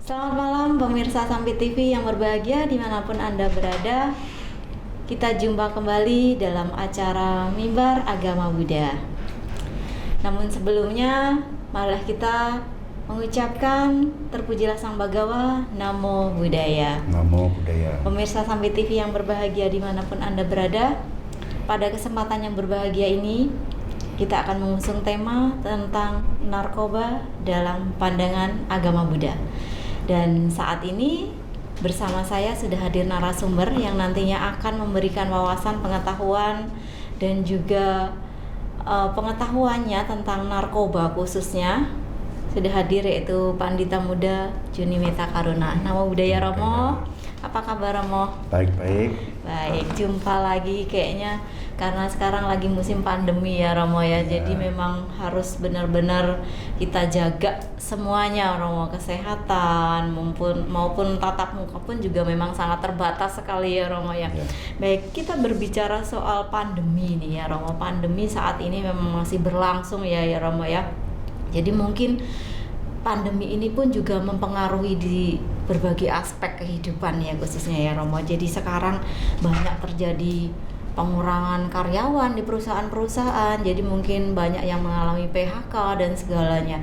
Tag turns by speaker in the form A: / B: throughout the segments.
A: Selamat malam pemirsa Sampai TV yang berbahagia dimanapun Anda berada. Kita jumpa kembali dalam acara Mimbar Agama Buddha. Namun sebelumnya, marilah kita mengucapkan terpujilah Sang Bagawa, Namo Buddhaya.
B: Namo Buddhaya.
A: Pemirsa Sampai TV yang berbahagia dimanapun Anda berada, pada kesempatan yang berbahagia ini kita akan mengusung tema tentang narkoba dalam pandangan agama Buddha. Dan saat ini bersama saya sudah hadir narasumber yang nantinya akan memberikan wawasan pengetahuan dan juga pengetahuannya tentang narkoba khususnya. Sudah hadir yaitu Pandita Muda Juni Meta Karuna. Namo Buddhaya Romo. Apa kabar Romo?
B: Baik.
A: Baik, jumpa lagi kayaknya karena sekarang lagi musim pandemi ya Romo ya. Jadi memang harus benar-benar kita jaga semuanya Romo, kesehatan maupun tatap muka pun juga memang sangat terbatas sekali ya Romo ya. Baik, kita berbicara soal pandemi nih ya Romo. Pandemi saat ini memang masih berlangsung ya Romo ya. Jadi mungkin pandemi ini pun juga mempengaruhi di berbagai aspek kehidupan ya khususnya ya Romo. Jadi sekarang banyak terjadi pengurangan karyawan di perusahaan-perusahaan. Jadi mungkin banyak yang mengalami PHK dan segalanya.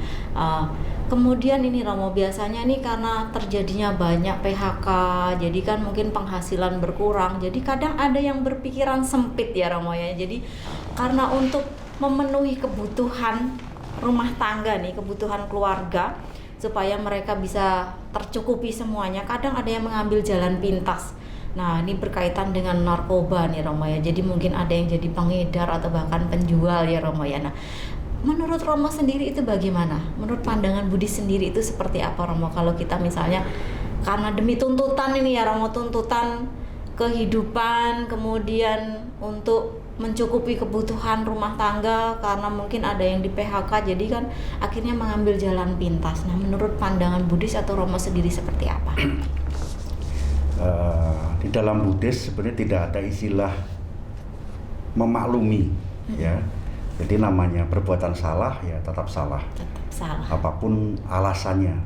A: Kemudian ini Romo, biasanya nih karena terjadinya banyak PHK, jadi kan mungkin penghasilan berkurang. Jadi kadang ada yang berpikiran sempit ya Romo ya. Jadi karena untuk memenuhi kebutuhan rumah tangga nih, kebutuhan keluarga supaya mereka bisa tercukupi semuanya, kadang ada yang mengambil jalan pintas. Nah, ini berkaitan dengan narkoba nih Romo ya. Jadi mungkin ada yang jadi pengedar atau bahkan penjual ya Romo ya. Nah, menurut Romo sendiri itu bagaimana? Menurut pandangan Buddhis sendiri itu seperti apa Romo? Kalau kita misalnya karena demi tuntutan ini ya Romo, tuntutan kehidupan, kemudian untuk mencukupi kebutuhan rumah tangga karena mungkin ada yang di PHK, jadi kan akhirnya mengambil jalan pintas. Nah, menurut pandangan Buddhis atau Romo sendiri seperti apa?
B: Di dalam Buddhis sebenarnya tidak ada istilah memaklumi, ya. Jadi namanya perbuatan salah ya tetap salah.
A: Tetap salah.
B: Apapun alasannya.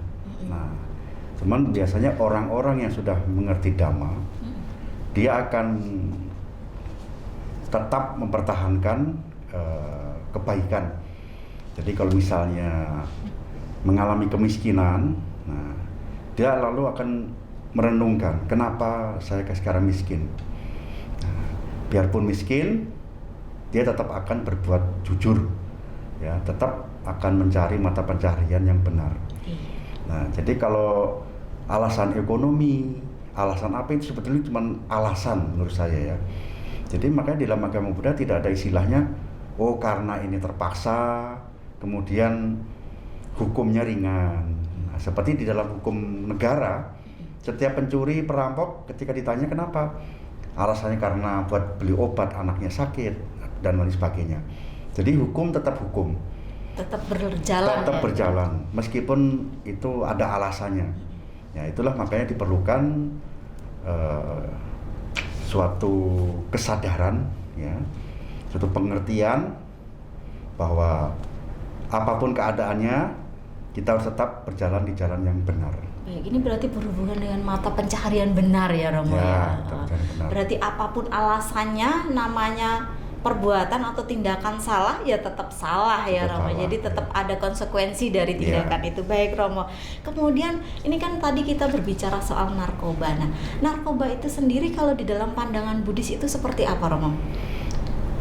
B: Nah, cuman biasanya orang-orang yang sudah mengerti Dhamma, dia akan tetap mempertahankan kebaikan. Jadi kalau misalnya mengalami kemiskinan, nah, dia lalu akan merenungkan kenapa saya sekarang miskin. Nah, biarpun miskin, dia tetap akan berbuat jujur, ya, tetap akan mencari mata pencaharian yang benar. Nah, jadi kalau alasan ekonomi, alasan apa itu sebetulnya cuma alasan menurut saya ya. Jadi makanya di dalam agama Buddha tidak ada istilahnya, oh karena ini terpaksa, kemudian hukumnya ringan. Nah, seperti di dalam hukum negara, setiap pencuri, perampok ketika ditanya kenapa, alasannya karena buat beli obat anaknya sakit dan lain sebagainya. Jadi hukum tetap hukum.
A: Tetap berjalan.
B: Tetap berjalan, meskipun itu ada alasannya. Ya itulah makanya diperlukan suatu kesadaran, ya, suatu pengertian bahwa apapun keadaannya kita harus tetap berjalan di jalan yang benar.
A: Baik, ini berarti berhubungan dengan mata pencaharian benar ya Romo ya. Berarti apapun alasannya, namanya perbuatan atau tindakan salah ya tetap salah ya Romo. Jadi tetap ada konsekuensi dari tindakan itu. Baik Romo. Kemudian ini kan tadi kita berbicara soal narkoba. Nah, narkoba itu sendiri kalau di dalam pandangan Buddhis itu seperti apa Romo?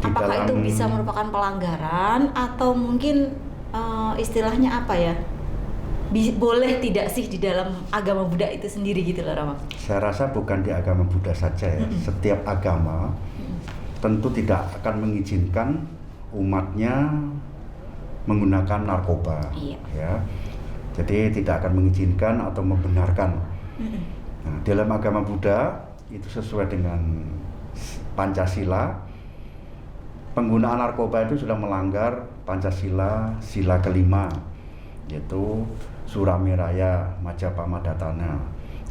A: Apakah itu bisa merupakan pelanggaran atau mungkin istilahnya apa ya? Boleh tidak sih di dalam agama Buddha itu sendiri gitu loh Romo?
B: Saya rasa bukan di agama Buddha saja ya. Setiap agama tentu tidak akan mengizinkan umatnya menggunakan narkoba, ya. Jadi tidak akan mengizinkan atau membenarkan. Nah, dalam agama Buddha itu sesuai dengan Pancasila, penggunaan narkoba itu sudah melanggar Pancasila, sila kelima, yaitu Suramiraya Majapahit.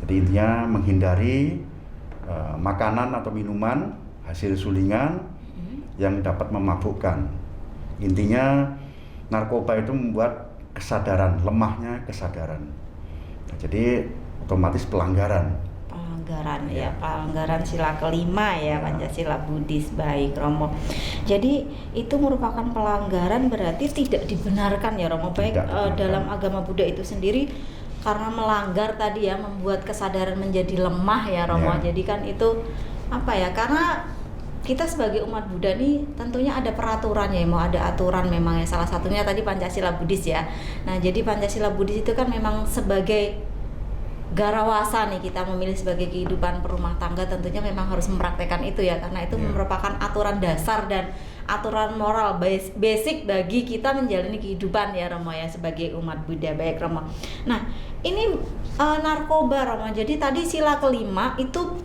B: Jadi intinya menghindari makanan atau minuman hasil sulingan yang dapat memabukkan. Intinya narkoba itu membuat kesadaran, lemahnya kesadaran. Jadi otomatis pelanggaran.
A: Pelanggaran sila kelima ya, Pancasila Buddhis. Baik Romo, jadi itu merupakan pelanggaran, berarti tidak dibenarkan ya Romo, baik dalam agama Buddha itu sendiri, karena melanggar tadi ya, membuat kesadaran menjadi lemah ya Romo. Jadi kan itu apa ya, karena kita sebagai umat Buddha nih tentunya ada peraturannya ya, mau ada aturan memang ya, salah satunya tadi Pancasila Buddhis ya. Nah jadi Pancasila Buddhis itu kan memang sebagai garawasa nih, kita memilih sebagai kehidupan berumah tangga, tentunya memang harus mempraktekkan itu ya, karena itu merupakan aturan dasar dan aturan moral basic bagi kita menjalani kehidupan ya Romo ya, sebagai umat Buddha. Baik Romo, nah ini narkoba Romo, jadi tadi sila kelima itu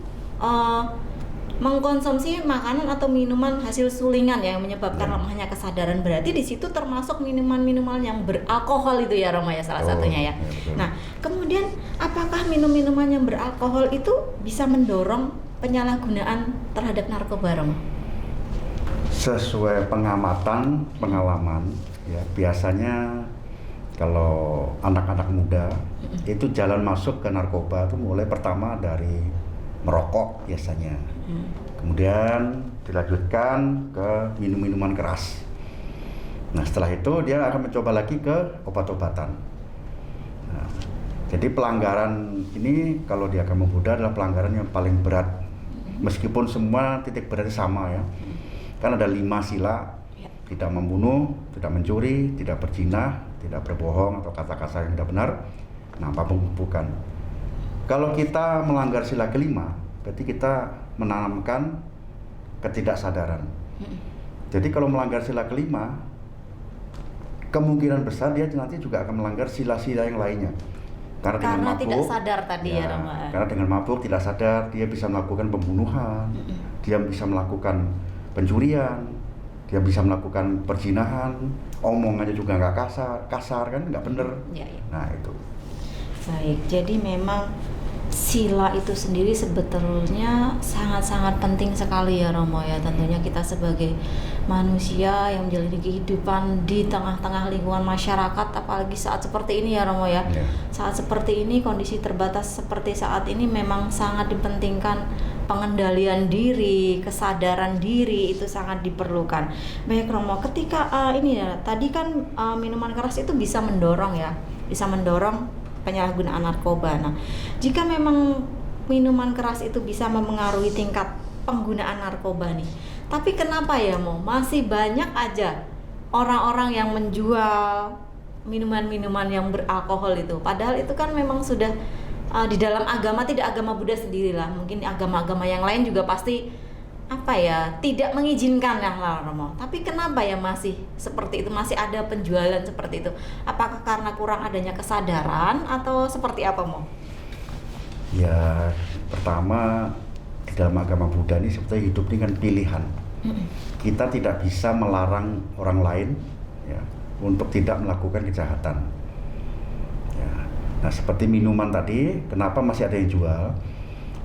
A: mengkonsumsi makanan atau minuman hasil sulingan yang menyebabkan lemahnya kesadaran, berarti di situ termasuk minuman-minuman yang beralkohol itu ya Romo ya, salah satunya ya. Nah kemudian apakah minum-minuman yang beralkohol itu bisa mendorong penyalahgunaan terhadap narkoba Romo?
B: Sesuai pengalaman ya, biasanya kalau anak-anak muda itu jalan masuk ke narkoba itu mulai pertama dari merokok biasanya, kemudian dilanjutkan ke minum-minuman keras. Nah setelah itu dia akan mencoba lagi ke obat-obatan. Nah, jadi pelanggaran ini kalau di agama Buddha adalah pelanggaran yang paling berat, meskipun semua titik beratnya sama ya. Kan ada 5 sila, tidak membunuh, tidak mencuri, tidak berzina, tidak berbohong atau kata-kata yang tidak benar, nah bukan. Kalau kita melanggar sila kelima, berarti kita menanamkan ketidaksadaran. Jadi kalau melanggar sila kelima, kemungkinan besar dia nanti juga akan melanggar sila-sila yang lainnya. Karena dengan mabuk,
A: tidak sadar tadi ya Romo.
B: Karena dengan mabuk tidak sadar, dia bisa melakukan pembunuhan, dia bisa melakukan pencurian, dia bisa melakukan perzinahan, omongannya juga nggak kasar kan, nggak bener. Nah itu.
A: Baik, jadi memang sila itu sendiri sebetulnya sangat-sangat penting sekali ya Romo ya. Tentunya kita sebagai manusia yang menjalani kehidupan di tengah-tengah lingkungan masyarakat, apalagi saat seperti ini ya Romo ya. Saat seperti ini, kondisi terbatas seperti saat ini, memang sangat dipentingkan pengendalian diri, kesadaran diri itu sangat diperlukan. Baik Romo, ketika ini ya, tadi kan minuman keras itu bisa mendorong ya, bisa mendorong penyalahgunaan narkoba. Nah, jika memang minuman keras itu bisa mempengaruhi tingkat penggunaan narkoba nih, tapi kenapa ya masih banyak aja orang-orang yang menjual minuman-minuman yang beralkohol itu, padahal itu kan memang sudah di dalam agama, tidak agama Buddha sendirilah, mungkin agama-agama yang lain juga pasti tidak mengizinkan ya Romo. Tapi kenapa ya masih seperti itu, masih ada penjualan seperti itu? Apakah karena kurang adanya kesadaran atau seperti apa Mo?
B: Ya pertama, di dalam agama Buddha ini sebetulnya hidup ini kan pilihan. Kita tidak bisa melarang orang lain ya untuk tidak melakukan kejahatan. Ya. Nah seperti minuman tadi, kenapa masih ada yang jual?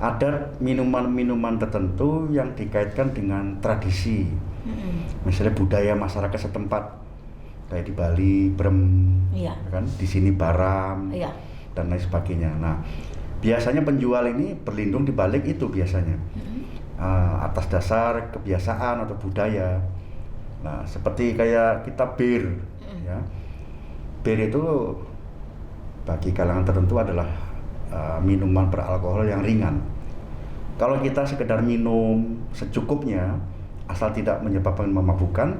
B: Ada minuman-minuman tertentu yang dikaitkan dengan tradisi, misalnya budaya masyarakat setempat, kayak di Bali brem, kan, di sini baram, dan lain sebagainya. Nah, biasanya penjual ini berlindung di balik itu biasanya, atas dasar kebiasaan atau budaya. Nah, seperti kayak kita bir, ya, bir itu bagi kalangan tertentu adalah minuman beralkohol yang ringan. Kalau kita sekedar minum secukupnya, asal tidak menyebabkan memabukkan,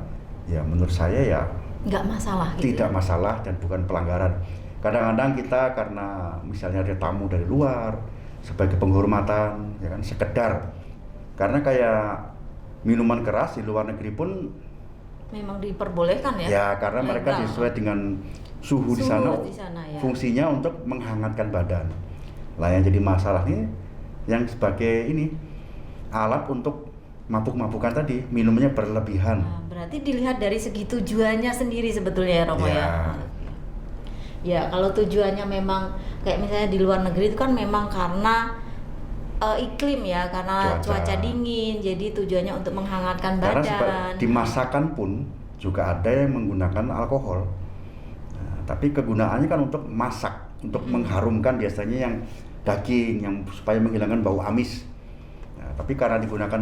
B: ya menurut saya ya
A: nggak masalah. Gitu
B: tidak masalah dan bukan pelanggaran. Kadang-kadang kita karena misalnya ada tamu dari luar, sebagai penghormatan, ya kan, sekedar. Karena kayak minuman keras di luar negeri pun
A: memang diperbolehkan ya.
B: Ya karena mereka sesuai dengan suhu di sana ya. Fungsinya untuk menghangatkan badan. Lah yang jadi masalah ini yang sebagai ini alat untuk mabuk-mabukan tadi, minumnya berlebihan.
A: Nah, berarti dilihat dari segi tujuannya sendiri sebetulnya ya Romo ya. Ya kalau tujuannya memang kayak misalnya di luar negeri itu kan memang karena iklim ya, karena cuaca dingin, jadi tujuannya untuk menghangatkan badan.
B: Karena di masakan pun juga ada yang menggunakan alkohol. Nah, tapi kegunaannya kan untuk masak. untuk mengharumkan biasanya yang daging, yang supaya menghilangkan bau amis. Nah, tapi karena digunakan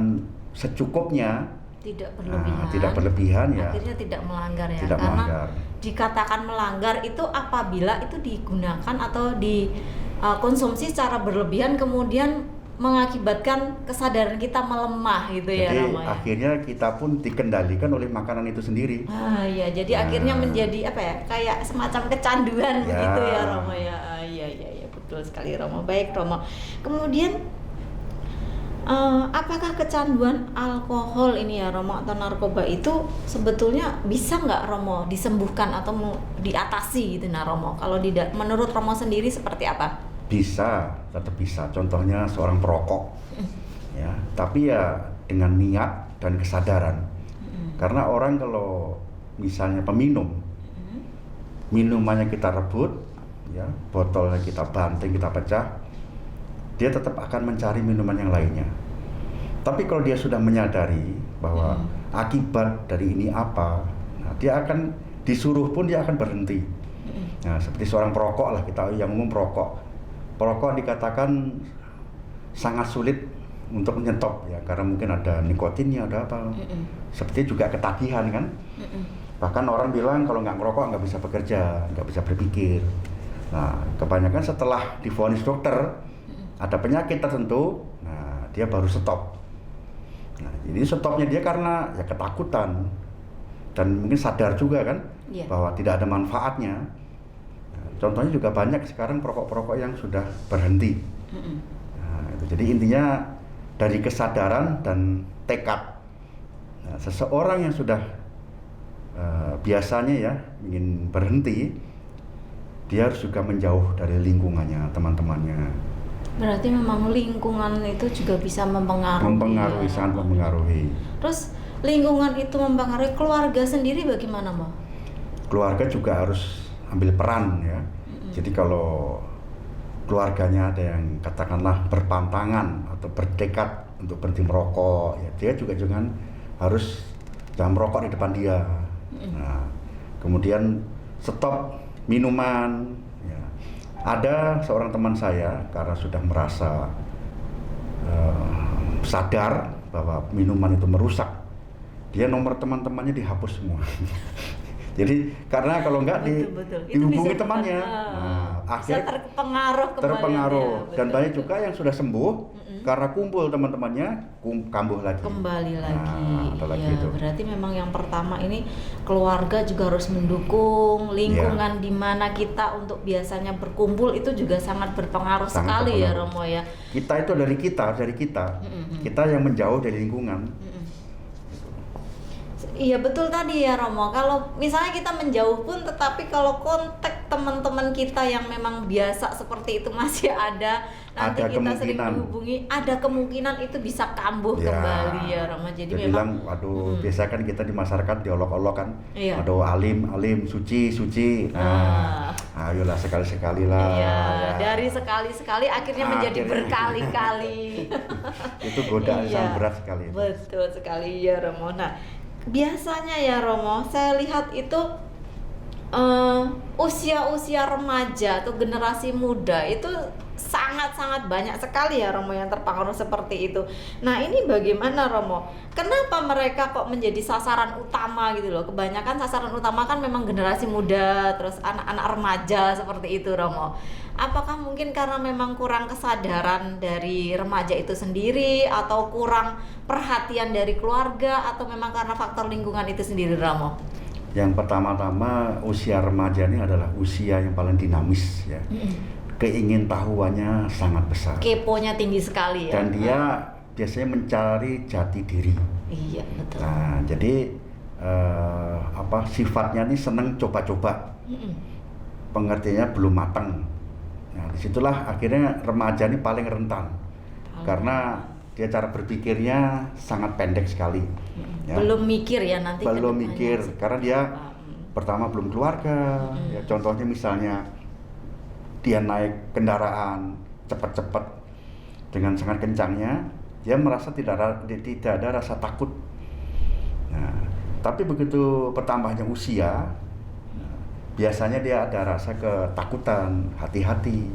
B: secukupnya,
A: tidak berlebihan,
B: tidak berlebihan ya,
A: akhirnya tidak melanggar ya.
B: Tidak
A: Karena
B: melanggar.
A: dikatakan melanggar itu apabila itu digunakan atau dikonsumsi secara berlebihan kemudian mengakibatkan kesadaran kita melemah gitu ya
B: Jadi
A: Rama ya.
B: akhirnya kita pun dikendalikan oleh makanan itu sendiri.
A: Iya, jadi akhirnya menjadi apa ya? Kayak semacam kecanduan begitu ya Rama ya. Iya, betul sekali Rama. Baik Rama. Kemudian apakah kecanduan alkohol ini ya Romo atau narkoba itu sebetulnya bisa nggak Romo disembuhkan atau diatasi gitu nah Romo? Kalau menurut Romo sendiri seperti apa?
B: Bisa, tetap bisa. Contohnya seorang perokok, ya. Tapi ya dengan niat dan kesadaran. Karena orang kalau misalnya peminum, minumannya kita rebut, ya, botolnya kita banting, kita pecah, dia tetap akan mencari minuman yang lainnya. Tapi kalau dia sudah menyadari bahwa akibat dari ini apa, nah, dia akan disuruh pun dia akan berhenti. Nah, seperti seorang perokok lah, kita yang umum perokok. Perokok dikatakan sangat sulit untuk menyetop ya, karena mungkin ada nikotinnya, ada apa. Seperti juga ketagihan kan. Bahkan orang bilang kalau nggak ngerokok nggak bisa bekerja, nggak bisa berpikir. Nah, kebanyakan setelah divonis dokter ada penyakit tertentu, nah dia baru stop. Nah, jadi stopnya dia karena ya ketakutan dan mungkin sadar juga kan bahwa tidak ada manfaatnya. Nah, contohnya juga banyak sekarang perokok-perokok yang sudah berhenti. Nah, itu. Jadi intinya dari kesadaran dan tekad. Nah, seseorang yang sudah biasanya ya ingin berhenti, dia harus juga menjauh dari lingkungannya, teman-temannya.
A: Berarti memang lingkungan itu juga bisa mempengaruhi.
B: Mempengaruhi, ya. Sangat mempengaruhi.
A: Terus lingkungan itu mempengaruhi keluarga sendiri bagaimana, Mbak?
B: Keluarga juga harus ambil peran ya. Jadi kalau keluarganya ada yang katakanlah berpantangan atau bertekad untuk berhenti merokok, ya dia juga jangan merokok di depan dia. Nah, kemudian stop minuman. Ya. Ada seorang teman saya karena sudah merasa sadar bahwa minuman itu merusak, dia nomor teman-temannya dihapus semua. Jadi karena kalau enggak dihubungi temannya, nah, akhirnya terpengaruh dan banyak juga yang sudah sembuh karena kumpul teman-temannya kambuh lagi.
A: Kembali lagi.
B: Nah,
A: ya, itu. Berarti memang yang pertama ini keluarga juga harus mendukung, lingkungan di mana kita untuk biasanya berkumpul itu juga sangat berpengaruh sekali ya Romo ya.
B: Kita itu dari kita. Kita yang menjauh dari lingkungan.
A: Iya betul tadi ya Romo, kalau misalnya kita menjauh pun tetapi kalau kontak teman-teman kita yang memang biasa seperti itu masih ada, nanti kita sering menghubungi, ada kemungkinan itu bisa kambuh kembali ya Romo. Jadi memang
B: bilang, waduh biasa kan kita di masyarakat diolok-olok kan, aduh alim, suci, nah ayolah sekali-sekali lah.
A: Iya, ya. Dari sekali-sekali akhirnya menjadi berkali-kali.
B: Itu godaan sangat berat sekali.
A: Betul sekali ya Romo. Nah, biasanya ya Romo, saya lihat itu usia-usia remaja atau generasi muda itu sangat-sangat banyak sekali ya Romo yang terpengaruh seperti itu. Nah ini bagaimana Romo? Kenapa mereka kok menjadi sasaran utama gitu loh? Kebanyakan sasaran utama kan memang generasi muda, terus anak-anak remaja seperti itu Romo. Apakah mungkin karena memang kurang kesadaran dari remaja itu sendiri, atau kurang perhatian dari keluarga, atau memang karena faktor lingkungan itu sendiri Romo?
B: Yang pertama-tama usia remaja ini adalah usia yang paling dinamis ya. Keingintahuannya sangat besar.
A: Keponya tinggi sekali ya.
B: Dan dia biasanya mencari jati diri.
A: Iya betul.
B: Nah jadi sifatnya ini seneng coba-coba. Pengertiannya belum matang. Nah disitulah akhirnya remaja ini paling rentan. Karena dia cara berpikirnya sangat pendek sekali. Ya.
A: Belum mikir ya nanti.
B: Belum mikir karena dia pertama belum keluarga. Ya, contohnya misalnya dia naik kendaraan cepat-cepat dengan sangat kencangnya, dia merasa tidak ada rasa takut. Nah, tapi begitu bertambahnya usia, biasanya dia ada rasa ketakutan, hati-hati.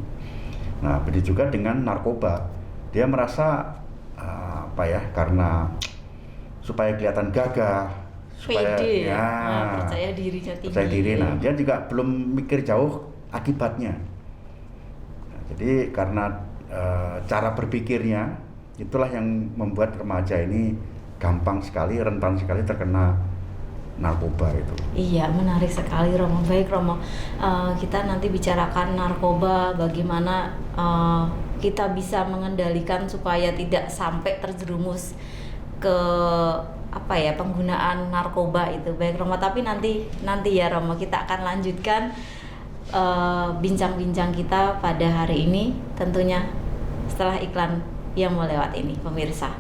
B: Nah, begitu juga dengan narkoba. Dia merasa karena supaya kelihatan gagah, supaya
A: pede ya, percaya dirinya tinggi.
B: Percaya diri. Nah, dia juga belum mikir jauh akibatnya. Nah, jadi karena cara berpikirnya itulah yang membuat remaja ini gampang sekali, rentan sekali terkena narkoba itu.
A: Iya, menarik sekali Romo. Baik Romo, kita nanti bicarakan narkoba, bagaimana kita bisa mengendalikan supaya tidak sampai terjerumus ke penggunaan narkoba itu. Baik Romo, tapi nanti ya Romo, kita akan lanjutkan bincang-bincang kita pada hari ini, tentunya setelah iklan yang mau lewat ini, pemirsa.